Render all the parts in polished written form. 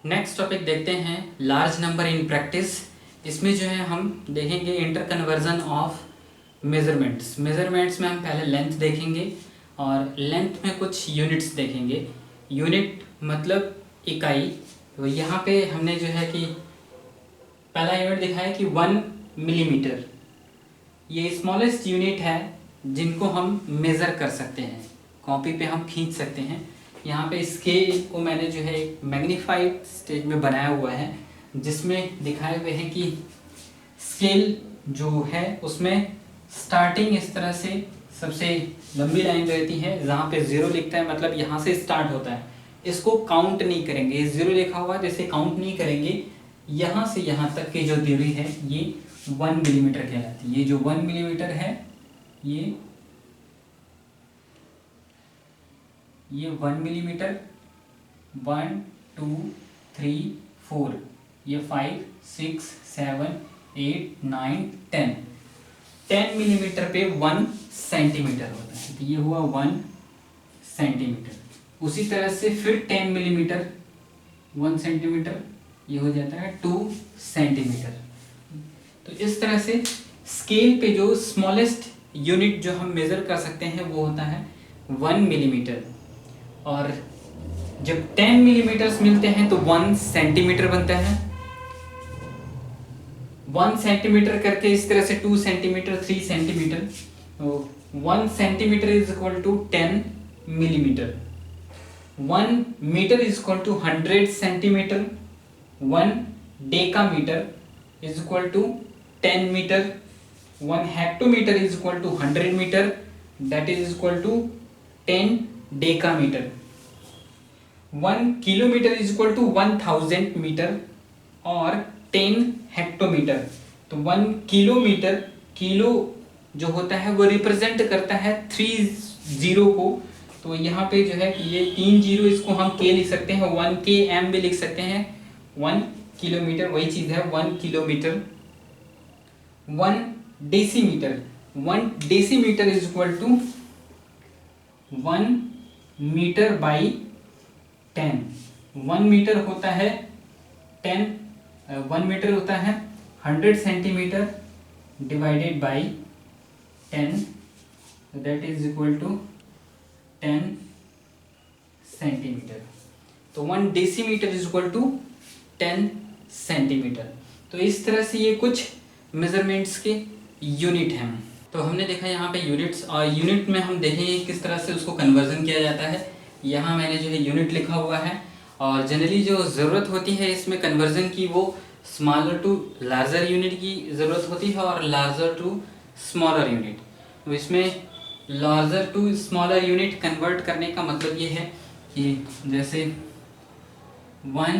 Next topic देखते हैं large number in practice. इसमें जो है हम देखेंगे inter conversion of measurements. Measurements में हम पहले लेंथ देखेंगे और लेंथ में कुछ यूनिट्स देखेंगे। यूनिट मतलब इकाई। तो यहाँ पे हमने जो है कि पहला यूनिट दिखा है कि 1 मिलीमीटर। ये स्मॉलेस्ट यूनिट है जिनको हम मेज़र कर सकते हैं, कॉपी पे हम खींच सकते हैं। यहाँ पे स्केल को मैंने जो है एक मैग्नीफाइड स्टेज में बनाया हुआ है, जिसमें दिखाए हुए हैं कि स्केल जो है उसमें स्टार्टिंग इस तरह से सबसे लंबी लाइन रहती है, जहाँ पे 0 लिखता है मतलब यहाँ से स्टार्ट होता है। इसको काउंट नहीं करेंगे, 0 लिखा हुआ है जैसे काउंट नहीं करेंगे। यहाँ से यहाँ तक की जो दूरी है ये 1 मिलीमीटर कहलाती है। ये जो 1 मिलीमीटर है ये 1 मिलीमीटर, 1 2 3 4, ये 5 6 7 8 9 10 मिलीमीटर पे 1 सेंटीमीटर होता है। तो ये हुआ 1 सेंटीमीटर। उसी तरह से फिर 10 मिलीमीटर 1 सेंटीमीटर, ये हो जाता है 2 सेंटीमीटर। तो इस तरह से स्केल पे जो स्मॉलेस्ट यूनिट जो हम मेज़र कर सकते हैं वो होता है 1 मिलीमीटर। और जब 10 मिलीमीटर्स मिलते हैं तो 1 सेंटीमीटर बनता है। 1 सेंटीमीटर करके इस तरह से 2 सेंटीमीटर 3 सेंटीमीटर। तो 1 centimetre is equal to 10 millimetre. 1 metre is equal to 100 centimetre. 1 decametre is equal to 10 metre. 1 hectometre is equal to 100 metre, that is equal to 10 decametre. 1 kilometre is equal to 1000 metre और 10 hectometre. तो 1 kilometre, kilo जो होता है वो represent करता है 3 zero को। तो यहाँ पे जो है कि ये 3 जीरो, इसको हम के लिख सकते हैं, 1 के एम भी लिख सकते हैं। 1 किलोमीटर वही चीज़ है 1 kilometre. 1 decimetre, 1 decimetre is equal to 1 metre by 10। 1 metre होता है 1 मीटर होता है 100 centimetre divided by 10, that is equal to 10 centimetre. तो 1 decimetre is equal to 10 centimetre. तो इस तरह से ये कुछ मेजरमेंट्स के यूनिट हैं। तो हमने देखा यहाँ पे यूनिट्स, और यूनिट में हम देखेंगे किस तरह से उसको कन्वर्जन किया जाता है। यहाँ मैंने जो है यूनिट लिखा हुआ है, और जनरली जो ज़रूरत होती है इसमें कन्वर्जन की वो स्मॉलर टू लार्जर यूनिट की ज़रूरत होती है और लार्जर टू स्मॉलर यूनिट। तो इसमें larger to smaller unit convert करने का मतलब ये है कि जैसे 1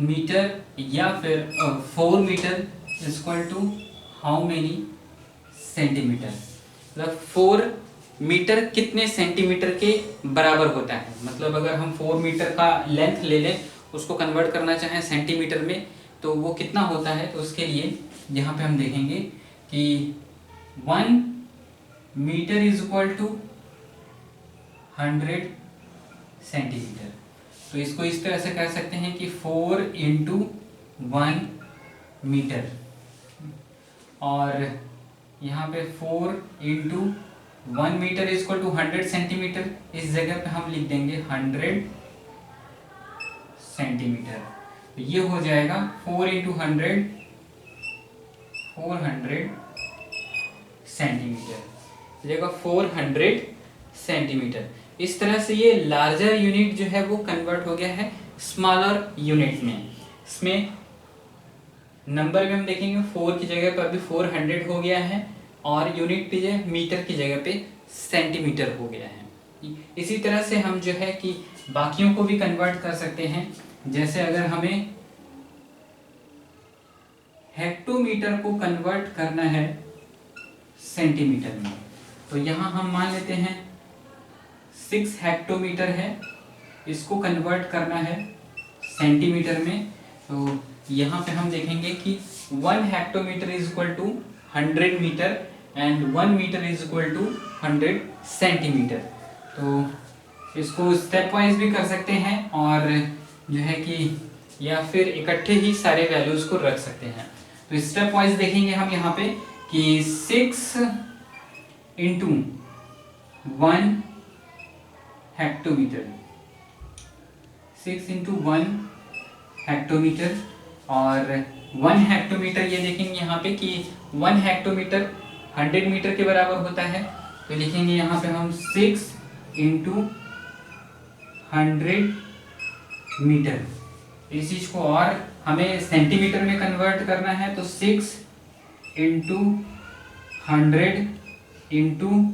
मीटर या फिर 4 metre is equal to how many centimetre. मतलब 4 मीटर कितने सेंटीमीटर के बराबर होता है। मतलब अगर हम 4 मीटर का लेंथ ले लें, उसको कन्वर्ट करना चाहें सेंटीमीटर में, तो वो कितना होता है। तो उसके लिए यहाँ पे हम देखेंगे कि 1 metre is equal to 100 centimetre. तो इसको इस तरह से कह सकते हैं कि 4 इंटू 1 मीटर, और यहाँ पे 4 into 1 metre is equal to 100 centimetre. इस जगह पे हम लिख देंगे 100 सेंटीमीटर। तो ये हो जाएगा 4 इंटू 100 400 सेंटीमीटर, जगह 400 सेंटीमीटर। इस तरह से ये लार्जर यूनिट जो है वो कन्वर्ट हो गया है स्मॉलर यूनिट में। इसमें नंबर में हम देखेंगे 4 की जगह पर भी 400 हो गया है, और यूनिट की जगह मीटर की जगह पे सेंटीमीटर हो गया है। इसी तरह से हम जो है कि बाकियों को भी कन्वर्ट कर सकते हैं। जैसे अगर हमें हेक्टोमीटर को कन्वर्ट करना है सेंटीमीटर में, तो यहाँ हम मान लेते हैं 6 हेक्टोमीटर है, इसको कन्वर्ट करना है सेंटीमीटर में। तो यहाँ पे हम देखेंगे कि 1 hectometre is equal to 100 metre and 1 metre is equal to 100 centimetre. तो इसको स्टेप वाइज भी कर सकते हैं, और जो है कि या फिर इकट्ठे ही सारे वैल्यूज को रख सकते हैं। तो स्टेप वाइज देखेंगे हम यहाँ पे कि 6 इंटू 1 हेक्टोमीटर, 6 इंटू 1 हेक्टोमीटर, और 1 हेक्टोमीटर ये देखेंगे यहाँ पे कि 1 हेक्टोमीटर 100 मीटर के बराबर होता है। तो लिखेंगे यहाँ पे हम 6 इंटू 100 मीटर। इस चीज को और हमें सेंटीमीटर में कन्वर्ट करना है, तो 6 इंटू 100 इंटू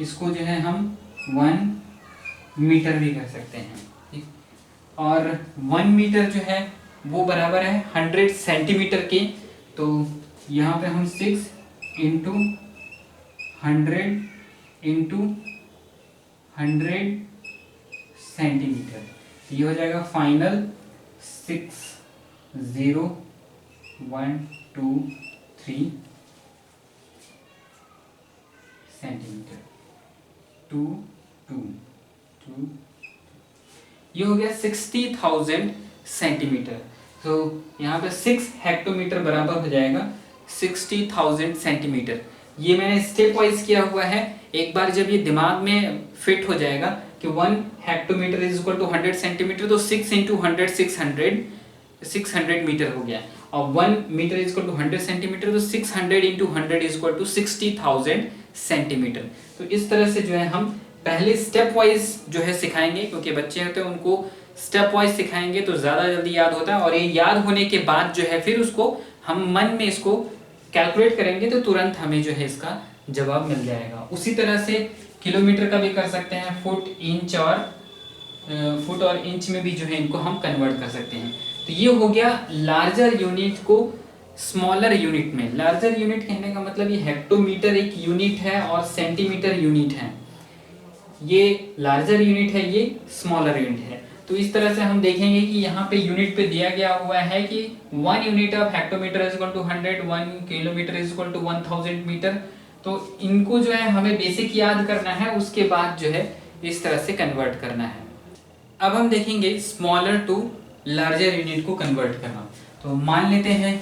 इसको जो है हम 1 मीटर भी कर सकते हैं, ठीक। और 1 मीटर जो है वो बराबर है 100 सेंटीमीटर के। तो यहाँ पे हम 6 इंटू 100 इंटू 100 सेंटीमीटर, ये हो जाएगा फाइनल 6 0 1 2 3 सेंटीमीटर, 2 2 2, ये हो गया 60,000 सेंटीमीटर। तो यहाँ पे 6 हेक्टोमीटर बराबर हो जाएगा 60,000 सेंटीमीटर। ये मैंने स्टेप वाइज किया हुआ है। एक बार जब ये दिमाग में फिट हो जाएगा कि 1 hectometre is equal to 100 centimetre, तो 6 इंटू 100 600 मीटर हो गया, और 1 metre is equal to 100 centimetre, तो 600 into 100 is equal to 60,000 centimetre. तो इस तरह से जो है हम पहले स्टेप वाइज जो है सिखाएंगे, क्योंकि बच्चे होते हैं उनको स्टेप वाइज सिखाएंगे तो ज़्यादा जल्दी याद होता है, और ये याद होने के बाद जो है फिर उसको हम मन में इसको कैलकुलेट करेंगे तो तुरंत हमें जो है इसका जवाब मिल जाएगा। उसी तरह से किलोमीटर का भी कर सकते हैं, फुट और इंच में भी जो है इनको हम कन्वर्ट कर सकते हैं। तो ये हो गया लार्जर यूनिट को स्मॉलर यूनिट में। लार्जर यूनिट कहने का मतलब ये हेक्टोमीटर एक यूनिट है और सेंटीमीटर यूनिट है, ये लार्जर यूनिट है, ये स्मॉलर यूनिट है। तो इस तरह से हम देखेंगे कि यहाँ पे यूनिट पे दिया गया हुआ है कि 1 unit of hectometre is equal to 100, 1 kilometre is equal to 1000 metre. तो इनको जो है हमें बेसिक याद करना है, उसके बाद जो है इस तरह से कन्वर्ट करना है। अब हम देखेंगे स्मॉलर टू लार्जर यूनिट को कन्वर्ट करना। तो मान लेते हैं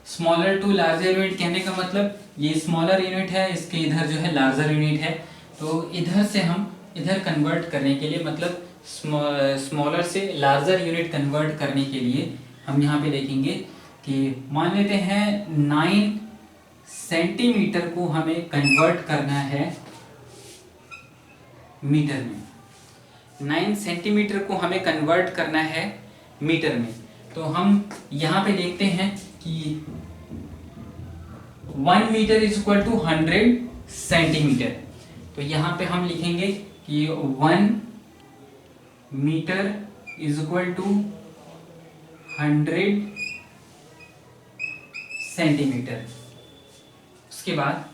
स्मॉलर टू लार्जर यूनिट कहने का मतलब ये स्मॉलर यूनिट है, इसके इधर जो है लार्जर यूनिट है। तो इधर से हम इधर कन्वर्ट करने के लिए, मतलब स्मॉलर से लार्जर यूनिट कन्वर्ट करने के लिए हम यहाँ पे देखेंगे कि मान लेते हैं 9 सेंटीमीटर को हमें कन्वर्ट करना है मीटर में। 9 सेंटीमीटर को हमें कन्वर्ट करना है मीटर में। तो हम यहाँ पे देखते हैं कि 1 metre is equal to 100 centimetre. तो यहाँ पे हम लिखेंगे कि 1 metre is equal to 100 centimetre. उसके बाद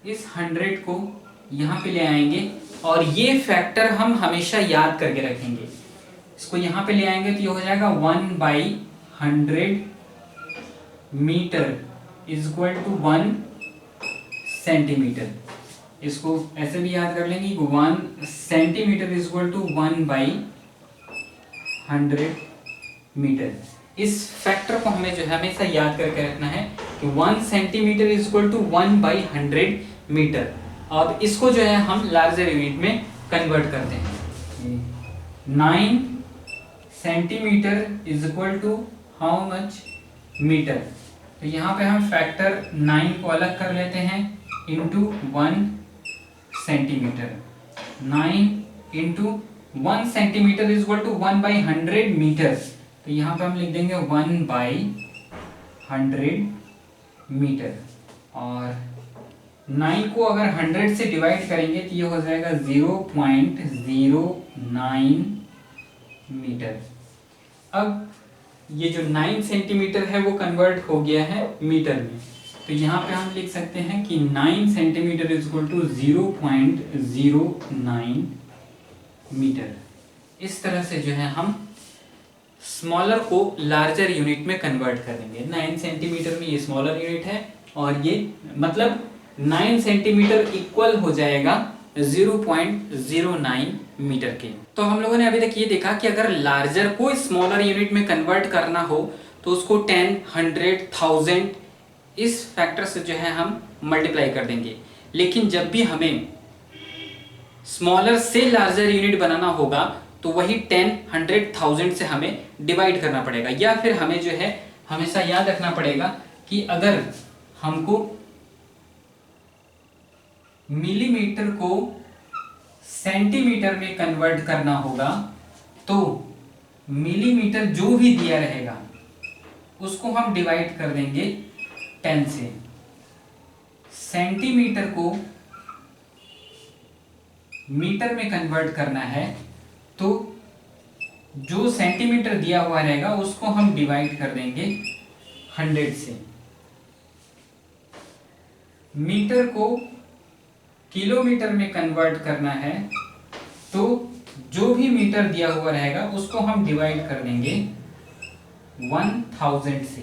इस 100 को यहाँ पे ले आएंगे, और ये फैक्टर हम हमेशा याद करके रखेंगे। इसको यहाँ पे ले आएंगे तो ये हो जाएगा 1/100 metre is equal to 1 centimetre. इसको ऐसे भी याद कर लेंगे 1 centimetre is equal to 1/100 metre. इस फैक्टर को हमें जो है हमेशा याद करके रखना है कि 1 centimetre is equal to 1/100 metre. अब इसको जो है हम लार्जर यूनिट में कन्वर्ट करते हैं। 9 centimetre is equal to how much metre. तो यहाँ पे हम फैक्टर 9 को अलग कर लेते हैं into 1 centimetre. 9 into 1 centimetre is equal to 1/100 metre. तो यहाँ पे हम लिख देंगे 1/100 मीटर। और 9 को अगर 100 से डिवाइड करेंगे तो ये हो जाएगा 0.09 मीटर। अब ये जो 9 सेंटीमीटर है वो कन्वर्ट हो गया है मीटर में। तो यहाँ पे हम लिख सकते हैं कि 9 centimetre is equal to 0.09 metre. इस तरह से जो है हम स्मॉलर को लार्जर यूनिट में कन्वर्ट करेंगे। 9 सेंटीमीटर में ये स्मॉलर यूनिट है, और ये मतलब 9 सेंटीमीटर इक्वल हो जाएगा 0.09 मीटर के। तो हम लोगों ने अभी तक ये देखा कि अगर लार्जर को स्मॉलर यूनिट में कन्वर्ट करना हो तो उसको 10, 100, 1000 इस फैक्टर से जो है हम मल्टीप्लाई कर देंगे। लेकिन जब भी हमें स्मॉलर से लार्जर यूनिट बनाना होगा तो वही 10, 100, 1000 से हमें डिवाइड करना पड़ेगा। या फिर हमें जो है हमेशा याद रखना पड़ेगा कि अगर हमको मिलीमीटर को सेंटीमीटर में कन्वर्ट करना होगा तो मिलीमीटर जो भी दिया रहेगा उसको हम डिवाइड कर देंगे 10 से। सेंटीमीटर को मीटर में कन्वर्ट करना है तो जो सेंटीमीटर दिया हुआ रहेगा उसको हम डिवाइड कर देंगे 100 से। मीटर को किलोमीटर में कन्वर्ट करना है तो जो भी मीटर दिया हुआ रहेगा उसको हम डिवाइड कर देंगे 1000 से।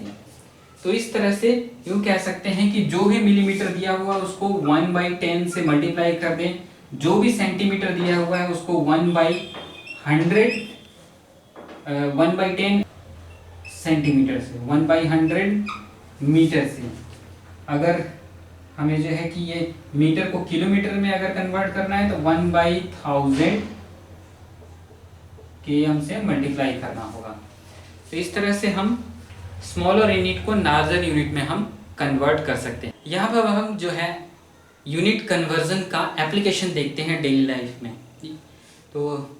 तो इस तरह से यूं कह सकते हैं कि जो भी मिलीमीटर दिया हुआ उसको 1/10 से मल्टीप्लाई कर दें, जो भी सेंटीमीटर दिया हुआ है उसको 1/100 1/10 सेंटीमीटर से, 1/100 मीटर से। अगर हमें जो है कि ये मीटर को किलोमीटर में अगर कन्वर्ट करना है तो 1/1000 km से मल्टीप्लाई करना होगा। तो इस तरह से हम स्मॉलर यूनिट को लार्जर यूनिट में हम कन्वर्ट कर सकते हैं। यहाँ पर हम जो है यूनिट कन्वर्जन का एप्लीकेशन देखते हैं डेली लाइफ में। तो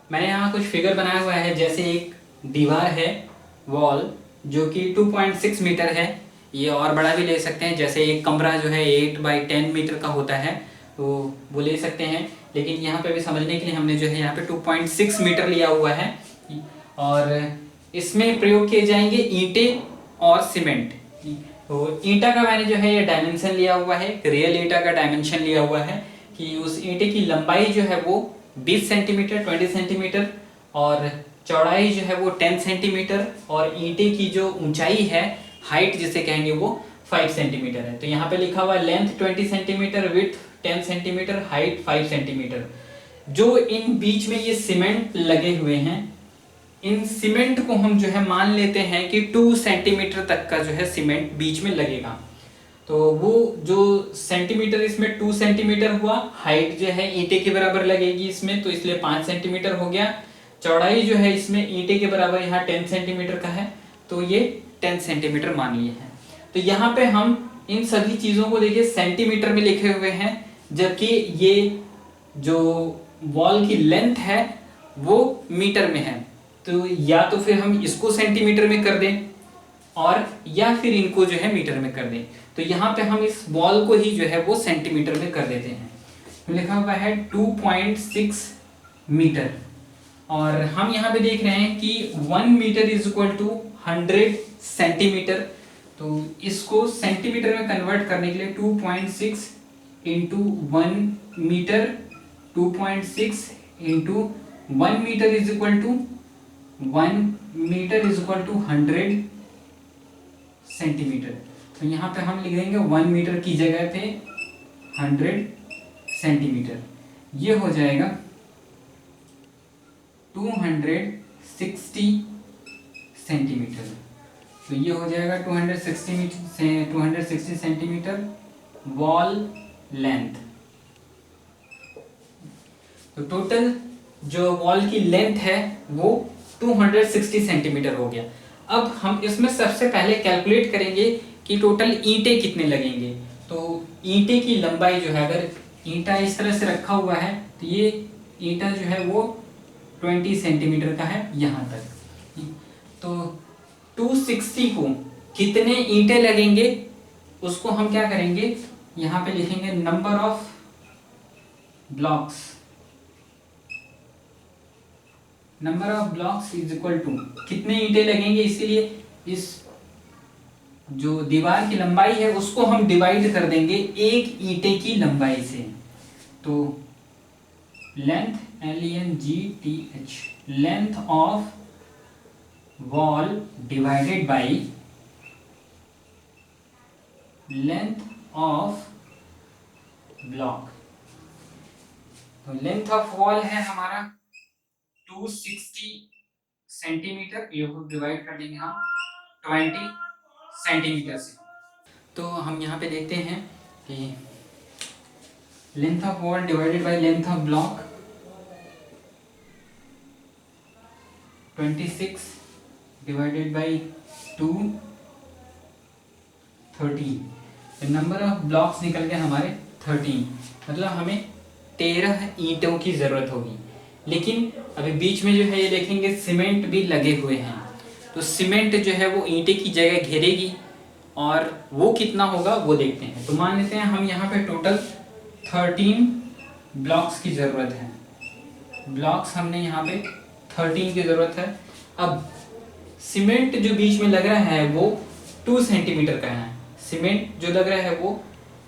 मैंने यहाँ कुछ फिगर बनाया हुआ है। जैसे एक दीवार है, वॉल, जो कि 2.6 मीटर है। ये और बड़ा भी ले सकते हैं, जैसे एक कमरा जो है 8/10 मीटर का होता है तो वो ले सकते हैं। लेकिन यहाँ पे भी समझने के लिए हमने जो है यहाँ पे 2.6 मीटर लिया हुआ है। और इसमें प्रयोग किए जाएंगे ईंटें और सीमेंट। तो ईंटा का मैंने जो है ये डायमेंशन लिया हुआ है, रियल ईंटा का डायमेंशन लिया हुआ है कि उस ईंटे की लंबाई जो है वो 20 सेंटीमीटर 20 सेंटीमीटर और चौड़ाई जो है वो 10 सेंटीमीटर और ईंटे की जो ऊंचाई है, हाइट जिसे कहेंगे, वो 5 सेंटीमीटर है। तो यहाँ पे लिखा हुआ है length 20 centimetre, width 10 centimetre, height 5 centimetre. जो इन बीच में ये सीमेंट लगे हुए हैं, इन सीमेंट को हम जो है मान लेते हैं कि 2 सेंटीमीटर तक का जो है सीमेंट बीच में लगेगा। तो वो जो सेंटीमीटर इसमें 2 सेंटीमीटर हुआ, हाइट जो है ईंटे के बराबर लगेगी इसमें, तो इसलिए 5 सेंटीमीटर हो गया। चौड़ाई जो है इसमें ईंटे के बराबर यहाँ 10 सेंटीमीटर का है, तो ये 10 सेंटीमीटर मान लिए हैं। तो यहाँ पे हम इन सभी चीज़ों को देखिए सेंटीमीटर में लिखे हुए हैं, जबकि ये जो वॉल की लेंथ है वो मीटर में है। तो या तो फिर हम इसको सेंटीमीटर में कर दें और या फिर इनको जो है मीटर में कर दें। तो यहाँ पे हम इस वॉल को ही जो है वो सेंटीमीटर में कर देते हैं। तो लिखा हुआ है 2.6 मीटर और हम यहाँ पे देख रहे हैं कि 1 metre is equal to 100 centimetre. तो इसको सेंटीमीटर में कन्वर्ट करने के लिए 2.6 into 1 metre, 2.6 into 1 metre is equal to 1 metre is equal to 100 centimetre. तो यहाँ पे हम लिख देंगे 1 मीटर की जगह पे 100 सेंटीमीटर। ये हो जाएगा 260 सेंटीमीटर। तो ये हो जाएगा 260 सेंटीमीटर वॉल लेंथ। तो टोटल जो वॉल की लेंथ है वो 260 सेंटीमीटर हो गया। अब हम इसमें सबसे पहले कैलकुलेट करेंगे कि टोटल ईंटें कितने लगेंगे। तो ईंटे की लंबाई जो है, अगर ईंटा इस तरह से रखा हुआ है तो ये ईंटा जो है वो 20 सेंटीमीटर का है यहाँ तक। तो 260 को कितने ईंटें लगेंगे उसको हम क्या करेंगे, यहाँ पे लिखेंगे number of blocks. Number of blocks is equal to कितने ईंटें लगेंगे, इसीलिए इस जो दीवार की लंबाई है उसको हम डिवाइड कर देंगे एक ईंटे की लंबाई से। तो length LENGTH, length of wall divided by length of block. तो लेंथ ऑफ वॉल है हमारा 260 सेंटीमीटर, ये को डिवाइड कर देंगे हम 20 सेंटीमीटर से। तो हम यहाँ पे देखते हैं कि length of wall divided by length of block 26 divided by 2 13। Number of blocks निकल गए हमारे 13, मतलब हमें 13 ईंटों की ज़रूरत होगी। लेकिन अभी बीच में जो है ये देखेंगे सीमेंट भी लगे हुए हैं, तो सीमेंट जो है वो ईंटे की जगह घेरेगी और वो कितना होगा वो देखते हैं। तो मान लेते हैं हम यहाँ पे टोटल 13 ब्लॉक्स की ज़रूरत है। ब्लॉक्स हमने यहाँ पे 13 की ज़रूरत है। अब सीमेंट जो बीच में लग रहा है वो 2 सेंटीमीटर का है। सीमेंट जो लग रहा है वो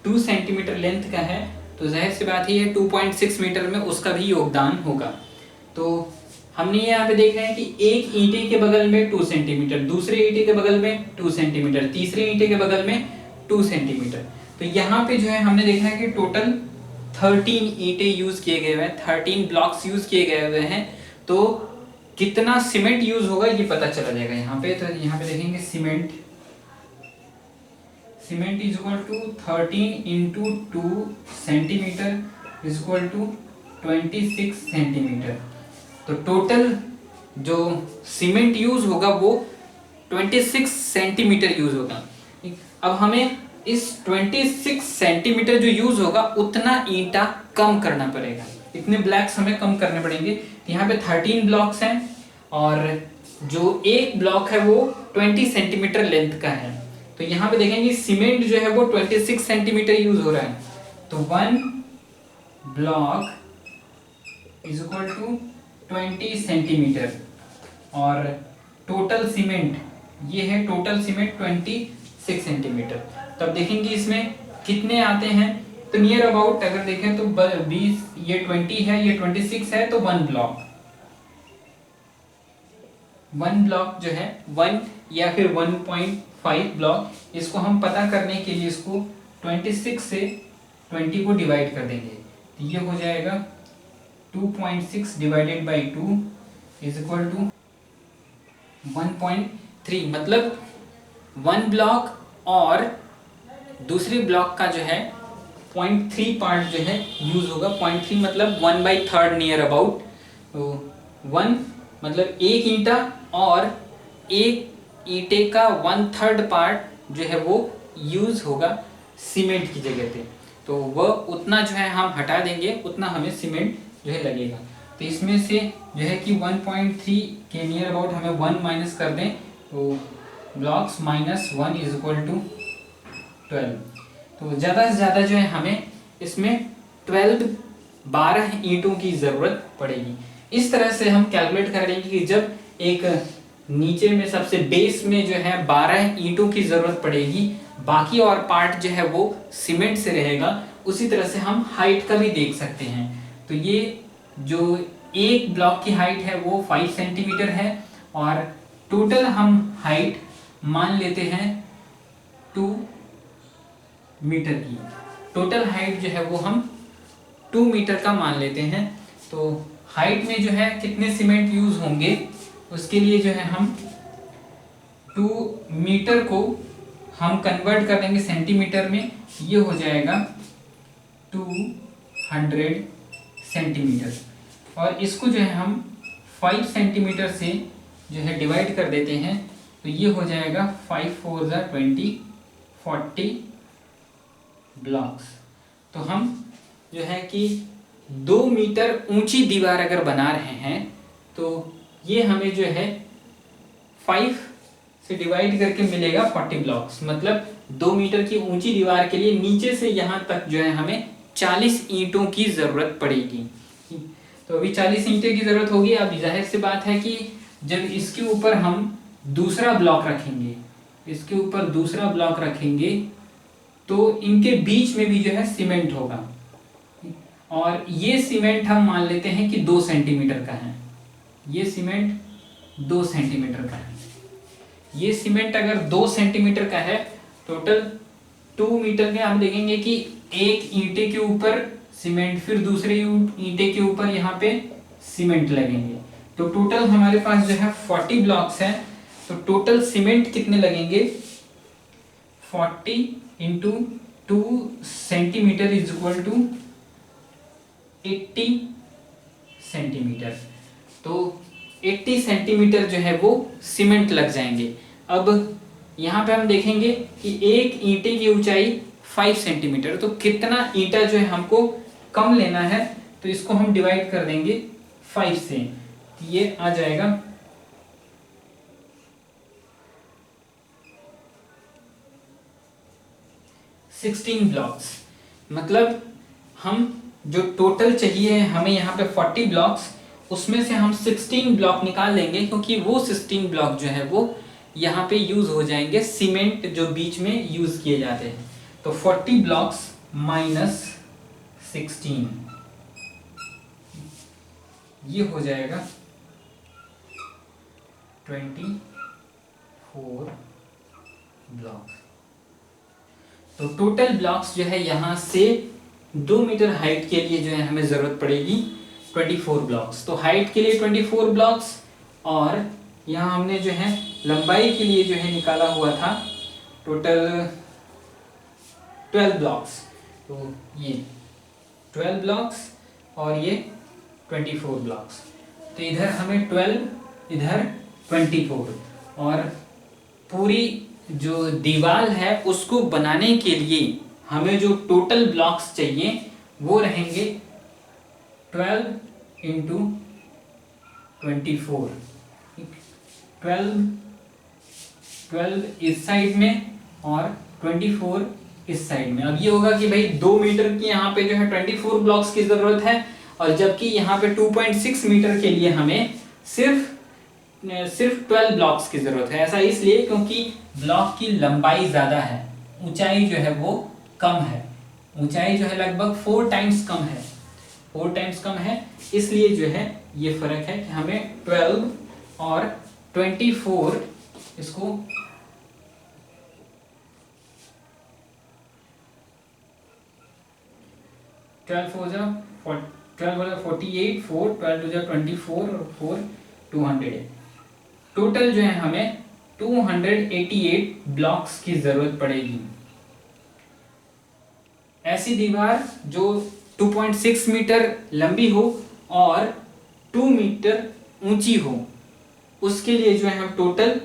2 सेंटीमीटर लेंथ का है, तो जाहिर सी बात है 2.6 मीटर में उसका भी योगदान होगा। तो हमने यहाँ पे देख रहे हैं कि एक ईंटे के बगल में 2 सेंटीमीटर, दूसरे ईंटे के बगल में 2 सेंटीमीटर, तीसरे ईंटे के बगल में 2 सेंटीमीटर। तो यहाँ पे जो है हमने देखा है कि टोटल 13 ईंटे यूज किए गए हुए हैं, 13 ब्लॉक्स यूज किए गए हुए हैं। तो कितना सीमेंट यूज होगा ये पता चला जाएगा यहाँ पे। तो यहाँ पे देखेंगे cement is equal to 13 into 2 centimetre is equal to 26 centimetre. तो टोटल जो सीमेंट यूज होगा वो 26 सेंटीमीटर यूज होगा। अब हमें इस 26 सेंटीमीटर जो यूज होगा उतना ईंटा कम करना पड़ेगा, इतने ब्लॉक्स हमें कम करने पड़ेंगे। यहाँ पे 13 ब्लॉक्स हैं और जो एक ब्लॉक है वो 20 सेंटीमीटर लेंथ का है। तो यहाँ पे देखेंगे सीमेंट जो है वो 26 सेंटीमीटर यूज हो रहा है। तो 1 block is equal to 20 centimetre और टोटल सीमेंट ये है, टोटल सीमेंट 26 सेंटीमीटर। तब देखेंगे इसमें कितने आते हैं। तो नियर अबाउट अगर देखें तो 20, ये 20 है, ये 26 है, तो 1 ब्लॉक जो है 1 या फिर 1.5 ब्लॉक, इसको हम पता करने के लिए इसको 26 से 20 को डिवाइड कर देंगे। तो ये हो जाएगा 2.6 divided by 2 is equal to 1.3। मतलब 1 ब्लॉक और दूसरे ब्लॉक का जो है 0.3 पार्ट जो है यूज होगा। 0.3 मतलब 1/3 नियर अबाउट। तो 1 मतलब एक ईंटा और एक ईंटे का 1/3 पार्ट जो है वो यूज होगा सीमेंट की जगह पे। तो वह उतना जो है हम हटा देंगे, उतना हमें सीमेंट जो है लगेगा। तो इसमें से जो है कि 1.3 के नियर अबाउट हमें 1 माइनस कर दें, तो blocks minus 1 is equal to 12। तो ज़्यादा से ज़्यादा जो है हमें इसमें 12 ईंटों की ज़रूरत पड़ेगी। इस तरह से हम कैलकुलेट कर लेंगे कि जब एक नीचे में सबसे बेस में जो है 12 ईंटों की ज़रूरत पड़ेगी, बाकी और पार्ट जो है वो सीमेंट से रहेगा। उसी तरह से हम हाइट का भी देख सकते हैं। तो ये जो एक ब्लॉक की हाइट है वो 5 सेंटीमीटर है और टोटल हम हाइट मान लेते हैं 2 मीटर की। टोटल हाइट जो है वो हम 2 मीटर का मान लेते हैं। तो हाइट में जो है कितने सीमेंट यूज होंगे उसके लिए जो है हम 2 मीटर को हम कन्वर्ट कर देंगे सेंटीमीटर में। ये हो जाएगा 200 सेंटीमीटर और इसको जो है हम 5 सेंटीमीटर से जो है डिवाइड कर देते हैं। तो ये हो जाएगा 5 4 20 40 ब्लॉक्स। तो हम जो है कि 2 मीटर ऊंची दीवार अगर बना रहे हैं तो ये हमें जो है 5 से डिवाइड करके मिलेगा 40 ब्लॉक्स। मतलब 2 मीटर की ऊंची दीवार के लिए नीचे से यहाँ तक जो है हमें 40 ईंटों की ज़रूरत पड़ेगी। तो अभी 40 ईंटें की ज़रूरत होगी। अब जाहिर सी बात है कि जब इसके ऊपर हम दूसरा ब्लॉक रखेंगे, इसके ऊपर दूसरा ब्लॉक रखेंगे तो इनके बीच में भी जो है सीमेंट होगा और ये सीमेंट हम मान लेते हैं कि 2 सेंटीमीटर का है। ये सीमेंट 2 सेंटीमीटर का है। ये सीमेंट अगर 2 सेंटीमीटर का है, टोटल 2 मीटर के हम देखेंगे कि एक ईंटे के ऊपर सीमेंट, फिर दूसरे ईंटे के ऊपर यहाँ पे सीमेंट लगेंगे। तो टोटल हमारे पास जो है 40 ब्लॉक्स हैं। तो टोटल सीमेंट कितने लगेंगे, 40 इंटू 2 centimetre is equal to 80 centimetre. तो 80 सेंटीमीटर जो है वो सीमेंट लग जाएंगे। अब यहाँ पे हम देखेंगे कि एक ईंटे की ऊंचाई 5 सेंटीमीटर, तो कितना ईंटा जो है हमको कम लेना है, तो इसको हम डिवाइड कर देंगे 5 से, तो ये आ जाएगा 16 ब्लॉक्स। मतलब हम जो टोटल चाहिए हमें यहाँ पे 40 ब्लॉक्स, उसमें से हम 16 ब्लॉक निकाल लेंगे, क्योंकि वो 16 ब्लॉक जो है वो यहाँ पे यूज हो जाएंगे सीमेंट जो बीच में यूज किए जाते हैं। तो 40 ब्लॉक्स माइनस 16, ये हो जाएगा 24 ब्लॉक्स। तो टोटल ब्लॉक्स जो है यहाँ से 2 मीटर हाइट के लिए जो है हमें जरूरत पड़ेगी 24 ब्लॉक्स। तो हाइट के लिए 24 ब्लॉक्स, और यहाँ हमने जो है लंबाई के लिए जो है निकाला हुआ था टोटल 12 ब्लॉक्स। तो ये 12 ब्लॉक्स और ये 24 ब्लॉक्स। तो इधर हमें 12, इधर 24, और पूरी जो दीवार है उसको बनाने के लिए हमें जो टोटल ब्लॉक्स चाहिए वो रहेंगे 12 इंटू 24। 12 इस साइड में और 24 इस साइड में। अब ये होगा कि भाई 2 मीटर की यहाँ पे जो है 24 ब्लॉक्स की जरूरत है, और जबकि यहाँ पे 2.6 मीटर के लिए हमें सिर्फ 12 ब्लॉक्स की जरूरत है। ऐसा इसलिए क्योंकि ब्लॉक की लंबाई ज्यादा है, ऊंचाई जो है वो कम है। ऊंचाई जो है लगभग 4 टाइम्स कम है, 4 टाइम्स कम है, इसलिए जो है ये फर्क है कि हमें 12 और 24 इसको 12 हो जा 48, 4 12 हो जा 24 और 4 200 है। टोटल जो है हमें 288 ब्लॉक्स की जरूरत पड़ेगी। ऐसी दीवार जो 2.6 मीटर लंबी हो और 2 मीटर ऊंची हो, उसके लिए जो है हम टोटल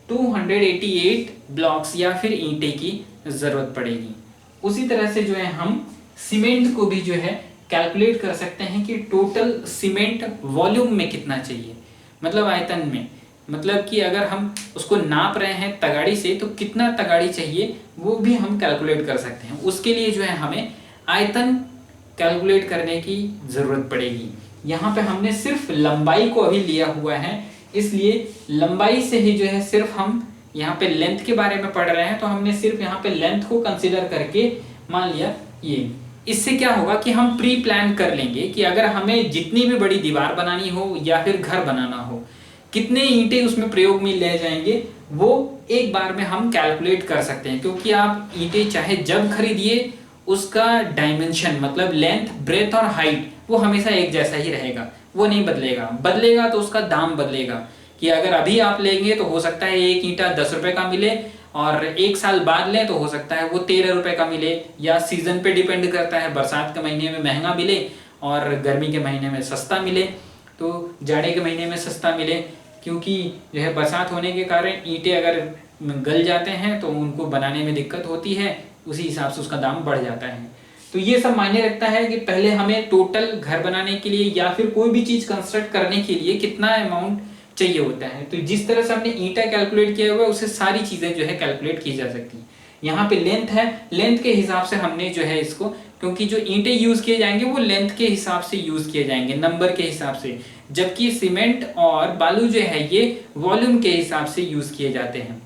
288 ब्लॉक्स या फिर ईंटे की जरूरत पड़ेगी। उसी तरह से जो है हम सीमेंट को भी जो है कैलकुलेट कर सकते हैं कि टोटल सीमेंट वॉल्यूम में कितना चाहिए, मतलब आयतन में। मतलब कि अगर हम उसको नाप रहे हैं तगाड़ी से तो कितना तगाड़ी चाहिए वो भी हम कैलकुलेट कर सकते हैं। उसके लिए जो है हमें आयतन कैलकुलेट करने की ज़रूरत पड़ेगी। यहाँ पे हमने सिर्फ लंबाई को अभी लिया हुआ है, इसलिए लंबाई से ही जो है सिर्फ हम यहाँ पे लेंथ के बारे में पढ़ रहे हैं, तो हमने सिर्फ यहाँ पे लेंथ को कंसिडर करके मान लिया ये। इससे क्या होगा कि हम प्री प्लान कर लेंगे कि अगर हमें जितनी भी बड़ी दीवार बनानी हो या फिर घर बनाना हो, कितने ईंटें उसमें प्रयोग में ले जाएंगे वो एक बार में हम कैलकुलेट कर सकते हैं। क्योंकि आप ईंटें चाहे जब खरीदिए, उसका डायमेंशन मतलब लेंथ, ब्रेथ और हाइट वो हमेशा एक जैसा ही रहेगा, वो नहीं बदलेगा। बदलेगा तो उसका दाम बदलेगा, कि अगर अभी आप लेंगे तो हो सकता है एक ईंटा 10 रुपए का मिले, और 1 साल बाद लें तो हो सकता है वो 13 रुपए का मिले, या सीजन पे डिपेंड करता है, बरसात के महीने में महंगा मिले और गर्मी के महीने में सस्ता मिले, तो जाड़े के महीने में सस्ता मिले। क्योंकि जो है बरसात होने के कारण ईंटें अगर गल जाते हैं तो उनको बनाने में दिक्कत होती है, उसी हिसाब से उसका दाम बढ़ जाता है। तो ये सब मायने रखता है कि पहले हमें टोटल घर बनाने के लिए या फिर कोई भी चीज़ कंस्ट्रक्ट करने के लिए कितना अमाउंट चाहिए होता है। तो जिस तरह से हमने ईंटा कैलकुलेट किया हुआ है उससे सारी चीज़ें जो है कैलकुलेट की जा सकती हैं। यहाँ पे लेंथ है, लेंथ के हिसाब से हमने जो है इसको, क्योंकि जो ईंटें यूज़ किए जाएंगे वो लेंथ के हिसाब से यूज़ किए जाएंगे, नंबर के हिसाब से, जबकि सीमेंट और बालू जो है ये वॉल्यूम के हिसाब से यूज़ किए जाते हैं।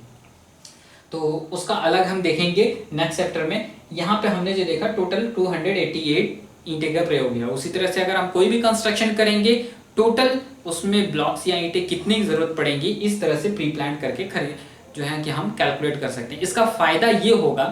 तो उसका अलग हम देखेंगे नेक्स्ट चैप्टर में। यहाँ पे हमने जो देखा टोटल 288 ईंटे का प्रयोग है। उसी तरह से अगर हम कोई भी कंस्ट्रक्शन करेंगे, टोटल उसमें ब्लॉक्स या ईंटें कितनी की जरूरत पड़ेगी, इस तरह से प्री प्लान करके जो है कि हम कैलकुलेट कर सकते हैं। इसका फायदा ये होगा,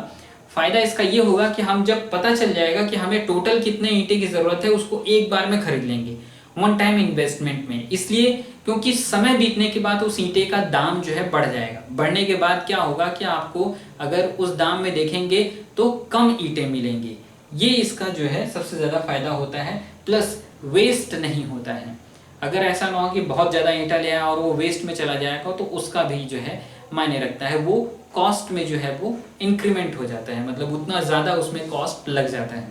फायदा इसका ये होगा कि हम जब पता चल जाएगा कि हमें टोटल कितने ईंटे की जरूरत है, उसको एक बार में खरीद लेंगे, वन टाइम इन्वेस्टमेंट में। इसलिए क्योंकि समय बीतने के बाद उस ईंटे का दाम जो है बढ़ जाएगा। बढ़ने के बाद क्या होगा कि आपको अगर उस दाम में देखेंगे तो कम ईंटें मिलेंगे। ये इसका जो है सबसे ज़्यादा फायदा होता है। प्लस वेस्ट नहीं होता है। अगर ऐसा ना हो कि बहुत ज़्यादा ईंटा ले आया और वो वेस्ट में चला जाएगा, तो उसका भी जो है मायने रखता है, वो कॉस्ट में जो है वो इंक्रीमेंट हो जाता है, मतलब उतना ज़्यादा उसमें कॉस्ट लग जाता है।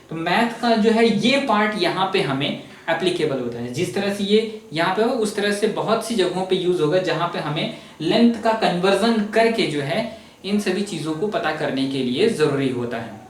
तो मैथ का जो है ये पार्ट यहाँ पे हमें एप्लीकेबल होता है। जिस तरह से ये यहाँ पे हो, उस तरह से बहुत सी जगहों पे यूज होगा जहाँ पे हमें लेंथ का कन्वर्जन करके जो है इन सभी चीज़ों को पता करने के लिए ज़रूरी होता है।